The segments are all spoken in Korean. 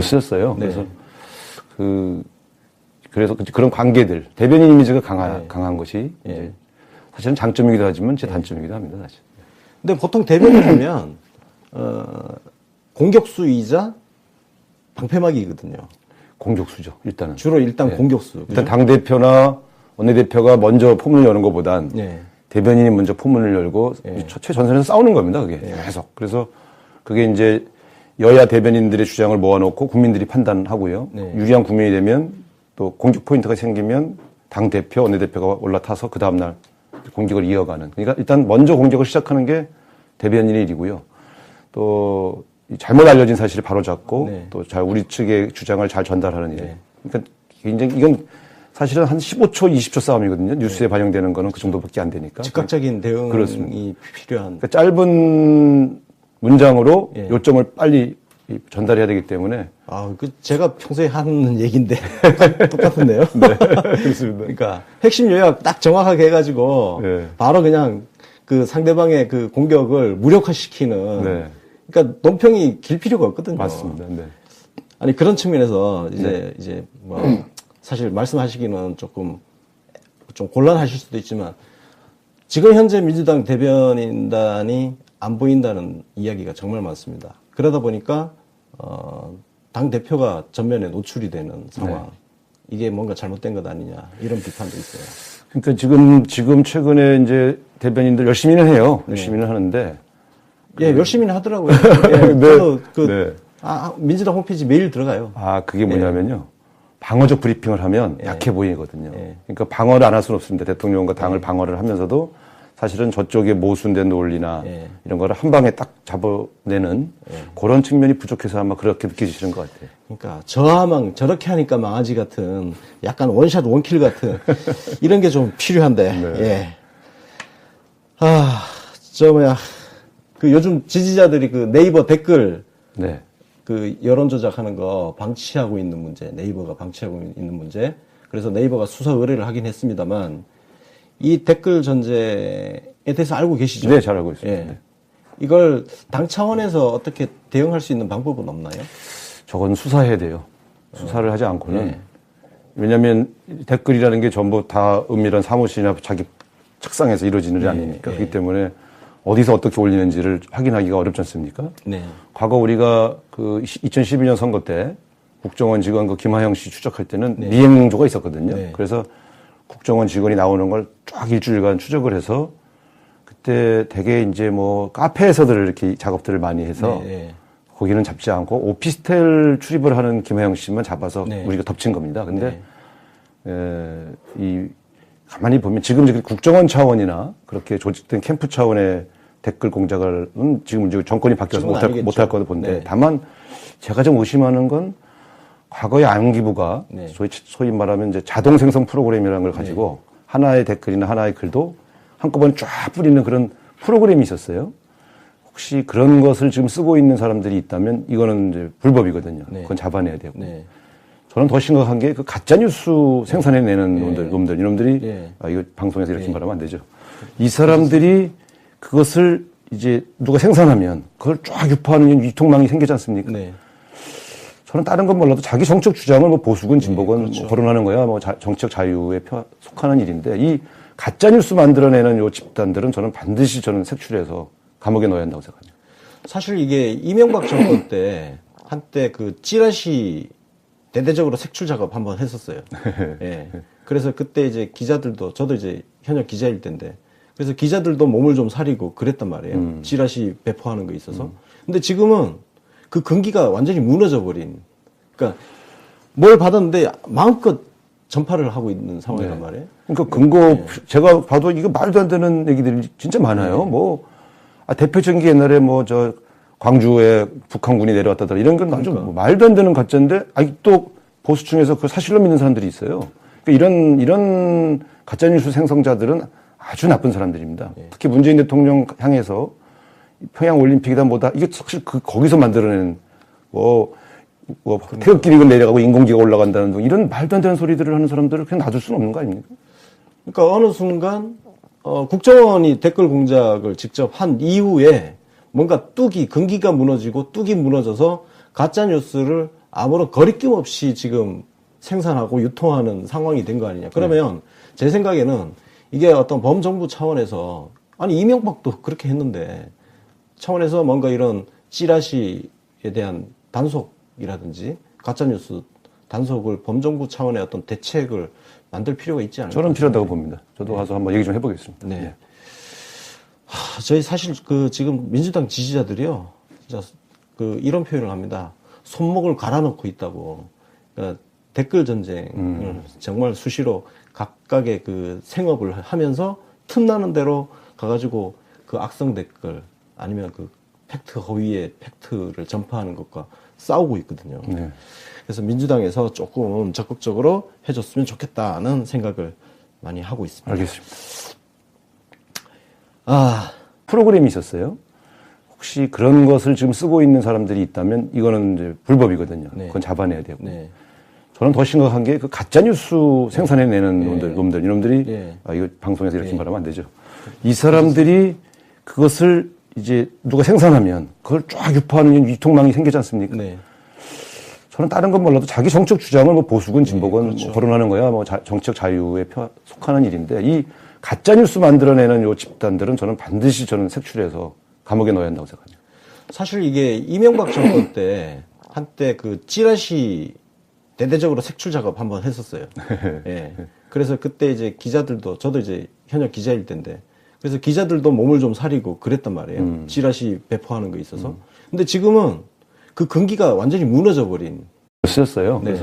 쓰셨어요. 그래서 그래서 그런 관계들, 대변인 이미지가 강한 것이 이제 사실은 장점이기도 하지만 제 단점이기도 합니다, 사실. 근데 보통 대변인 하면, 공격수이자 방패막이거든요. 공격수죠, 일단은. 주로 일단 공격수. 일단 당대표나 원내대표가 먼저 포문을 여는 것보단 대변인이 먼저 포문을 열고 최전선에서 싸우는 겁니다, 그게. 계속. 그래서 그게 이제 여야 대변인들의 주장을 모아놓고 국민들이 판단하고요. 유리한 국민이 되면 또 공격 포인트가 생기면 당대표, 원내대표가 올라타서 그 다음날 공격을 이어가는. 그러니까 일단 먼저 공격을 시작하는 게 대변인의 일이고요. 또 잘못 알려진 사실을 바로잡고 또 잘 우리 측의 주장을 잘 전달하는 일. 그러니까 굉장히 이건 사실은 한 15초, 20초 싸움이거든요. 뉴스에 반영되는 거는 그 정도밖에 안 되니까. 즉각적인 대응이 그렇습니다. 필요한. 그러니까 짧은 문장으로 요점을 빨리 전달해야 되기 때문에. 제가 평소에 하는 얘기인데 똑같은데요. 그렇습니다. 그러니까 핵심 요약 딱 정확하게 해가지고 바로 그냥 그 상대방의 그 공격을 무력화시키는. 그러니까 논평이 길 필요가 없거든요. 맞습니다. 아니 그런 측면에서 이제 뭐 사실 말씀하시기는 좀 곤란하실 수도 있지만 지금 현재 민주당 대변인단이 안 보인다는 이야기가 정말 많습니다. 그러다 보니까 당 대표가 전면에 노출이 되는 상황. 이게 뭔가 잘못된 것 아니냐 이런 비판도 있어요. 그러니까 지금 최근에 이제 대변인들 열심히는 해요. 열심히는 하는데. 열심히는 하더라고요. 저도 민주당 홈페이지 매일 들어가요. 그게 뭐냐면요. 방어적 브리핑을 하면 약해 보이거든요. 그러니까 방어를 안 할 수는 없습니다. 대통령과 당을 방어를 하면서도 사실은 저쪽에 모순된 논리나 이런 거를 한 방에 딱 잡아내는 그런 측면이 부족해서 아마 그렇게 느껴지시는 것 같아요. 그러니까 저하망 저렇게 하니까 망하지 같은 약간 원샷 원킬 같은 이런 게 좀 필요한데. 그 요즘 지지자들이 그 네이버 댓글 그 여론 조작하는 거 방치하고 있는 문제, 네이버가 방치하고 있는 문제. 그래서 네이버가 수사 의뢰를 하긴 했습니다만 이 댓글 전제에 대해서 알고 계시죠? 네, 잘 알고 있습니다. 이걸 당 차원에서 어떻게 대응할 수 있는 방법은 없나요? 저건 수사해야 돼요. 수사를 하지 않고는. 왜냐하면 댓글이라는 게 전부 다 은밀한 사무실이나 자기 책상에서 이루어지는 게 아니니까. 그렇기 때문에 어디서 어떻게 올리는지를 확인하기가 어렵지 않습니까? 과거 우리가 그 2012년 선거 때 국정원 직원 그 김하영 씨 추적할 때는 미행조가 있었거든요. 그래서 국정원 직원이 나오는 걸 쫙 일주일간 추적을 해서 그때 되게 이제 뭐 카페에서들 이렇게 작업들을 많이 해서 거기는 잡지 않고 오피스텔 출입을 하는 김하영 씨만 잡아서 우리가 덮친 겁니다. 근데 가만히 보면 지금 국정원 차원이나 그렇게 조직된 캠프 차원의 댓글 공작을 지금 정권이 바뀌어서 못할 거도 본데 다만 제가 좀 의심하는 건 과거의 안기부가 소위 말하면 이제 자동 생성 프로그램이라는 걸 가지고 하나의 댓글이나 하나의 글도 한꺼번에 쫙 뿌리는 그런 프로그램이 있었어요. 혹시 그런 것을 지금 쓰고 있는 사람들이 있다면 이거는 이제 불법이거든요. 그건 잡아내야 되고. 저는 더 심각한 게 그 가짜뉴스 생산해내는 놈들, 이놈들이, 이거 방송에서 이렇게 말하면 안 되죠. 이 사람들이 그것을 이제 누가 생산하면 그걸 쫙 유포하는 유통망이 생기지 않습니까? 저는 다른 건 몰라도 자기 정책 주장을 뭐 보수건 진보건 뭐 거론하는 거야 뭐 정책 자유에 속하는 일인데 이 가짜뉴스 만들어내는 요 집단들은 저는 반드시 색출해서 감옥에 넣어야 한다고 생각합니다. 사실 이게 이명박 정권 때 한때 그 찌라시 대대적으로 색출 작업 한번 했었어요. 그래서 그때 이제 기자들도 저도 이제 현역 기자일 때인데 그래서 기자들도 몸을 좀 사리고 그랬단 말이에요. 찌라시 배포하는 거 있어서. 근데 지금은 그 근기가 완전히 무너져 버린. 그러니까 뭘 받았는데 마음껏 전파를 하고 있는 상황이란 말이에요. 그러니까 근거 제가 봐도 이거 말도 안 되는 얘기들이 진짜 많아요. 대표적인 게 옛날에 광주에 북한군이 내려왔다더라 이런 건 아주 말도 안 되는 가짜인데 아직도 보수층에서 그걸 사실로 믿는 사람들이 있어요. 그러니까 이런 가짜뉴스 생성자들은 아주 나쁜 사람들입니다. 특히 문재인 대통령 향해서 평양 올림픽이다 뭐다 이게 사실 거기서 만들어낸 태극기를 내려가고 인공지가 올라간다는 등 이런 말도 안 되는 소리들을 하는 사람들을 그냥 놔둘 수는 없는 거 아닙니까? 그러니까 어느 순간 국정원이 댓글 공작을 직접 한 이후에 뭔가 근기가 무너지고 뚝이 무너져서 가짜 뉴스를 아무런 거리낌 없이 지금 생산하고 유통하는 상황이 된 거 아니냐. 그러면 제 생각에는 이게 어떤 범정부 차원에서, 아니 이명박도 그렇게 했는데 차원에서 뭔가 이런 찌라시에 대한 단속이라든지 가짜뉴스 단속을 범정부 차원의 어떤 대책을 만들 필요가 있지 않을까? 저는 필요하다고 봅니다. 저도 가서 한번 얘기 좀 해보겠습니다. 네. 예. 저희 사실 지금 민주당 지지자들이요, 진짜 이런 표현을 합니다. 손목을 갈아놓고 있다고. 그러니까 댓글 전쟁을 정말 수시로 각각의 생업을 하면서 틈나는 대로 가가지고 악성 댓글 아니면 팩트 허위의 팩트를 전파하는 것과 싸우고 있거든요. 네. 그래서 민주당에서 조금 적극적으로 해줬으면 좋겠다는 생각을 많이 하고 있습니다. 알겠습니다. 프로그램이 프로그램이 있었어요. 혹시 그런 것을 지금 쓰고 있는 사람들이 있다면 이거는 이제 불법이거든요. 네. 그건 잡아내야 되고. 네. 저는 더 심각한 게 가짜뉴스 생산해내는 네. 놈들, 이놈들이, 네. 이거 방송에서 이렇게 네. 말하면 안 되죠. 이 사람들이 그것을 이제 누가 생산하면 그걸 쫙 유포하는 유통망이 생기지 않습니까? 네. 저는 다른 건 몰라도 자기 정책 주장을 뭐 보수건 진보건 그렇죠. 뭐 거론하는 거야 뭐 정책 자유에 속하는 일인데 이 가짜뉴스 만들어내는 요 집단들은 저는 반드시 색출해서 감옥에 넣어야 한다고 생각합니다. 사실 이게 이명박 정권 때 한때 찌라시 대대적으로 색출 작업 한번 했었어요. 예. 그래서 그때 이제 기자들도, 저도 이제 현역 기자일 때인데, 그래서 기자들도 몸을 좀 사리고 그랬단 말이에요. 찌라시 배포하는 거에 있어서. 근데 지금은 그 근기가 완전히 무너져 버린. 쓰였어요. 네.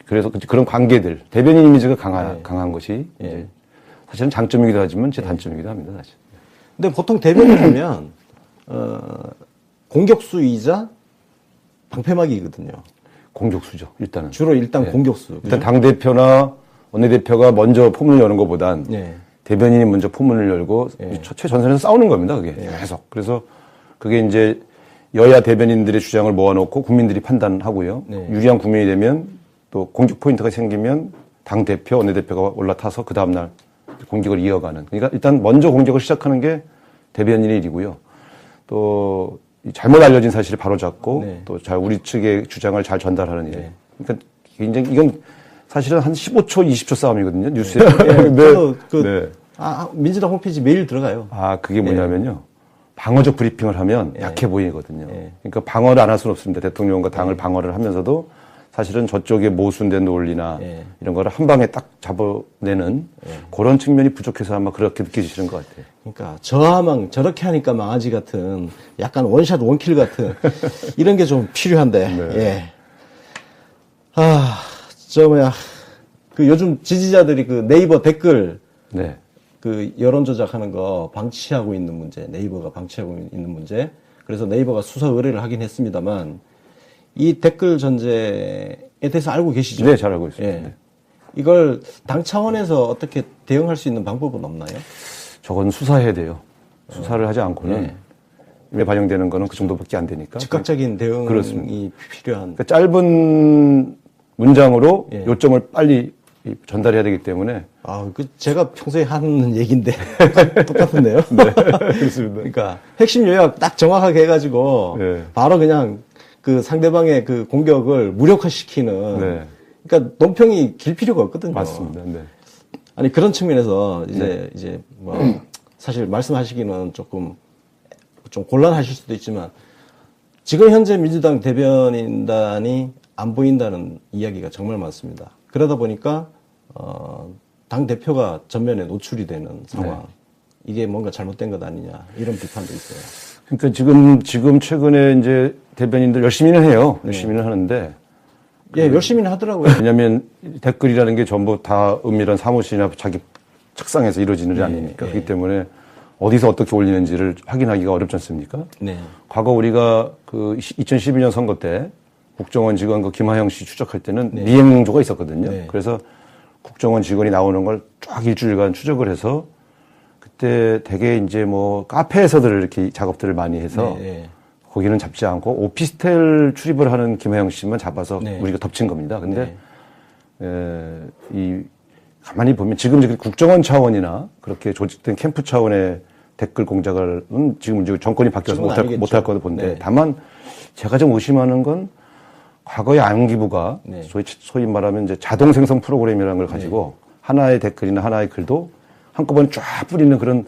그래서 그런 관계들 대변인 이미지가 네. 강한 것이 예. 이제 사실은 장점이기도 하지만 제 단점이기도 합니다. 사실. 근데 보통 대변인 하면 공격수이자 방패막이거든요. 공격수죠. 일단은. 주로 일단 네. 공격수. 일단 당 대표나 원내대표가 먼저 포문을 여는 것보단 네. 대변인이 먼저 포문을 열고 네. 최전선에서 싸우는 겁니다. 그게 계속. 그래서 그게 이제 여야 대변인들의 주장을 모아놓고 국민들이 판단하고요. 네. 유리한 국민이 되면 또 공격 포인트가 생기면 당 대표, 원내대표가 올라타서 그 다음날 공격을 이어가는. 그러니까 일단 먼저 공격을 시작하는 게 대변인의 일이고요. 또 잘못 알려진 사실을 바로잡고 네. 또 우리 측의 주장을 잘 전달하는 일. 네. 그러니까 굉장히 이건 사실은 한 15초, 20초 싸움이거든요. 뉴스에. 저도 네. 민주당 홈페이지 매일 들어가요. 그게 뭐냐면요. 방어적 브리핑을 하면 약해 보이거든요. 그러니까 방어를 안 할 수는 없습니다. 대통령과 당을 방어를 하면서도 사실은 저쪽에 모순된 논리나 이런 거를 한 방에 딱 잡아내는 그런 측면이 부족해서 아마 그렇게 느껴지시는 것 같아요. 그러니까 저하망 저렇게 하니까 망하지 같은 약간 원샷 원킬 같은 이런 게 좀 필요한데. 예. 요즘 지지자들이 네이버 댓글 네. 여론 조작하는 거 방치하고 있는 문제, 네이버가 방치하고 있는 문제. 그래서 네이버가 수사 의뢰를 하긴 했습니다만 이 댓글 전쟁에 대해서 알고 계시죠? 네, 잘 알고 있습니다. 예. 이걸 당 차원에서 어떻게 대응할 수 있는 방법은 없나요? 저건 수사해야 돼요. 수사를 하지 않고는 왜 반영되는 거는 그 정도밖에 안 되니까. 즉각적인 대응이 그렇습니다. 필요한. 그러니까 짧은 문장으로 예. 요점을 빨리 전달해야 되기 때문에. 제가 평소에 하는 얘기인데 똑같은데요? 네, 그렇습니다. 그러니까 핵심 요약 딱 정확하게 해가지고 네. 바로 그냥 상대방의 공격을 무력화시키는. 네. 그러니까 논평이 길 필요가 없거든요. 맞습니다. 네. 아니 그런 측면에서 이제 사실 말씀하시기는 좀 곤란하실 수도 있지만 지금 현재 민주당 대변인단이 안 보인다는 이야기가 정말 많습니다. 그러다 보니까 당 대표가 전면에 노출이 되는 상황. 이게 뭔가 잘못된 것 아니냐 이런 비판도 있어요. 그러니까 지금 최근에 이제 대변인들 열심히는 해요. 열심히는 하는데. 열심히는 하더라고요. 왜냐하면 댓글이라는 게 전부 다 은밀한 사무실이나 자기 책상에서 이루어지는 일이 아니니까. 그렇기 때문에 어디서 어떻게 올리는지를 확인하기가 어렵지 않습니까? 네. 과거 우리가 2012년 선거 때 국정원 직원 김하영 씨 추적할 때는 미행조가 있었거든요. 네. 그래서 국정원 직원이 나오는 걸 쫙 일주일간 추적을 해서 그때 되게 이제 카페에서들 이렇게 작업들을 많이 해서 거기는 잡지 않고 오피스텔 출입을 하는 김하영 씨만 잡아서 우리가 덮친 겁니다. 근데 가만히 보면 지금 국정원 차원이나 그렇게 조직된 캠프 차원의 댓글 공작을 지금 이제 정권이 바뀌어서 못할 거도 본데 네. 다만 제가 좀 의심하는 건 과거의 안기부가 네. 소위 말하면 이제 자동 생성 프로그램이라는 걸 가지고 하나의 댓글이나 하나의 글도 한꺼번에 쫙 뿌리는 그런